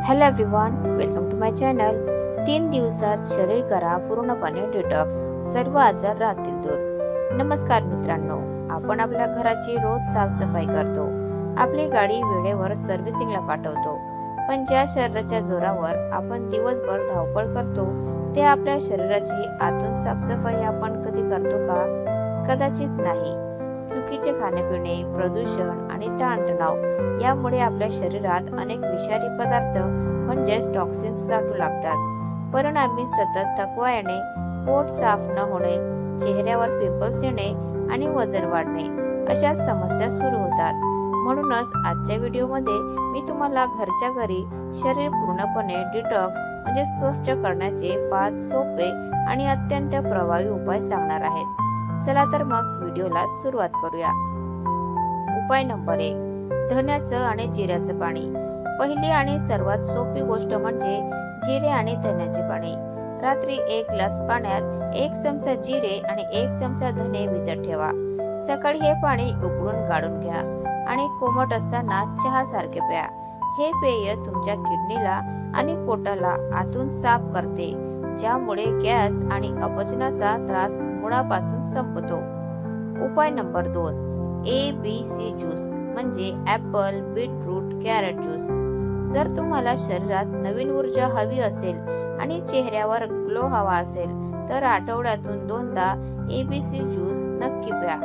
Hello everyone, welcome to my channel. 3 दिवसात शरीर करा पूर्णपणे डिटॉक्स, सर्व आजार राहतील दूर. नमस्कार मित्रांनो, आपण आपल्या घराची रोज साफसफाई करतो, आपली गाडी वेळेवर सर्व्हिसिंगला पाठवतो, पण ज्या शरीराच्या जोरावर आपण दिवसभर धावपळ करतो ते आपल्या शरीराची आतून साफसफाई आपण कधी करतो का? कदाचित नाही. चुकीचे खाणेपिणे, प्रदूषण आणि ताणतणाव यामुळे आपल्या शरीरात अनेक विषारी पदार्थ म्हणजेच टॉक्सिन्स साठू लागतात. परिणामी सतत थकवा येणे, पोट साफ न होणे, चेहऱ्यावर पिंपल्स येणे आणि वजन वाढणे अशा समस्या सुरू होतात. म्हणूनच आजच्या व्हिडिओमध्ये मी तुम्हाला घरच्या घरी शरीर पूर्णपणे डिटॉक्स म्हणजे स्वच्छ करण्याचे 5 सोपे आणि अत्यंत प्रभावी उपाय सांगणार आहेत. चला तर मग व्हिडिओला सुरुवात करूया. उपाय नंबर 1, धण्याचं आणि जिऱ्याचं पाणी. पहिली आणि सर्वात सोपी गोष्ट म्हणजे जिरे आणि धण्याचे पाणी. रात्री 1 ग्लास पाण्यात 1 चमचा जिरे आणि 1 चमचा धने भिजत ठेवा. सकाळी हे पाणी उकळून काढून घ्या आणि कोमट असताना चहा सारखे प्या. हे पेय तुमच्या किडनीला आणि पोटाला आतून साफ करते, ज्यामुळे गॅस आणि अपचनाचा त्रास मुळापासून संपतो. उपाय नंबर 2, ABC ज्यूस म्हणजे ऍपल, बीटरूट, कॅरट ज्यूस. जर तुम्हाला शरीरात नवीन ऊर्जा हवी असेल आणि चेहऱ्यावर ग्लो हवा असेल तर आठवड्यातून 2दा ABC ज्यूस नक्की प्या.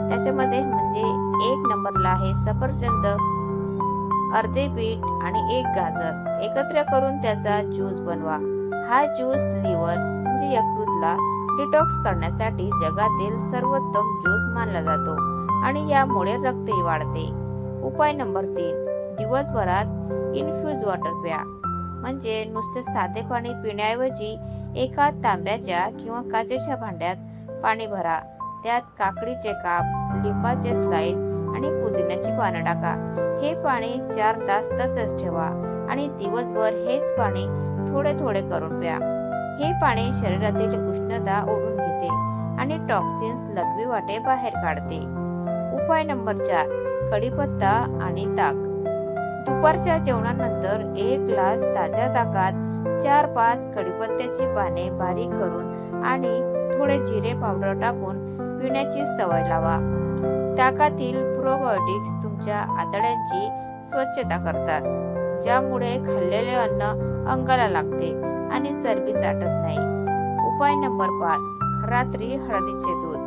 त्याच्यामध्ये म्हणजे 1 नंबरला आहे सफरचंद, अर्धे बीट आणि 1 गाजर एकत्र करून त्याचा ज्यूस बनवा. हा ज्यूस लिव्हर म्हणजे यकृतला डिटॉक्स करण्यासाठी जगातील सर्वोत्तम ज्यूस मानला जातो आणि यामुळे रक्तही वाढते. उपाय नंबर 3, दिवसभरात इन्फ्यूज वॉटर प्या. म्हणजे नुसते साधे पाणी पिण्याऐवजी एका तांब्याच्या किंवा काचेच्या भांड्यात पाणी भरा. त्यात काकडीचे काप, लिंबाचे स्लाइस आणि पुदिन्याची पानं टाका. हे पाणी 4 तास तसेच ठेवा आणि दिवसभर हेच पाणी थोडे थोडे करून प्या. हे पाणी शरीरातील उष्णता ओढून घेते आणि टॉक्सिन्स लघवी वाटे बाहेर काढते. उपाय नंबर 4, कढीपत्ता आणि ताक. दुपारच्या जेवणानंतर 1 ग्लास ताज्या ताकात 4-5 कढीपत्त्याची पाने बारीक करून आणि थोडे जिरे पावडर टाकून पिण्याची सवय लावा. ताकातील प्रोबायोटिक्स तुमच्या आतड्यांची स्वच्छता करतात, ज्यामुळे खाल्लेले अन्न अंगाला लागते आणि चरबी साठत नाही. उपाय नंबर 5, रात्री हळदीचे दूध.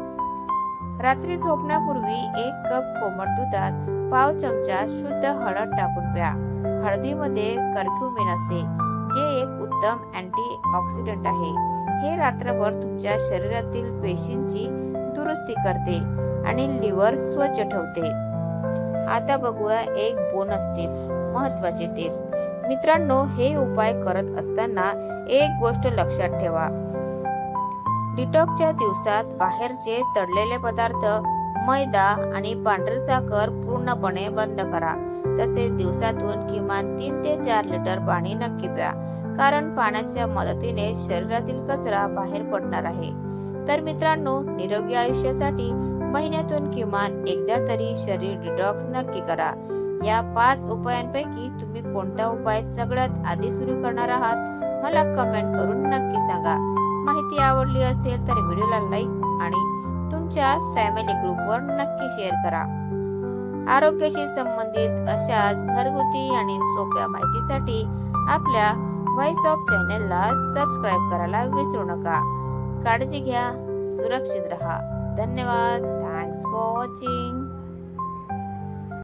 रात्री झोपण्यापूर्वी 1 कप कोमट दुधात पाव चमचा शुद्ध हळद टाकून प्या. हळदीमध्ये कर्क्युमिन असते, जे एक उत्तम अँटीऑक्सिडंट आहे. हे रात्रभर तुमच्या शरीरातील पेशींची दुरुस्ती करते आणि लिव्हर स्वच्छ ठेवते. आता बघूया एक बोनस टिप, महत्त्वाची टिप्स. मित्रांनो, हे उपाय करत असताना एक गोष्ट लक्षात ठेवा. डिटॉक्सच्या दिवसात बाहेरचे तळलेले पदार्थ, मैदा आणि पांढरी साखर पूर्णपणे बंद करा. तसेच दिवसातून किमान 3 ते 4 लिटर पाणी नक्की प्या, कारण पाण्याच्या मदतीने शरीरातील कचरा बाहेर पडणार आहे. तर मित्रांनो, निरोगी आयुष्यासाठी महिन्यातून किमान एकदा तरी शरीर डिटॉक्स नक्की करा. या 5 उपायांपैकी तुम्ही कोणता उपाय सगळ्यात आधी सुरू करणार आहात मला कमेंट करून नक्की सांगा. माहिती आवडली असेल तर व्हिडिओला लाईक आणि तुमच्या फॅमिली ग्रुपवर नक्की शेअर करा. आरोग्याशी संबंधित अशाच घरगुती आणि सोप्या माहितीसाठी आपल्या व्हॉइस ऑफ चॅनलला सबस्क्राईब करायला विसरू नका. काळजी घ्या, सुरक्षित रहा. धन्यवाद. Thanks for watching.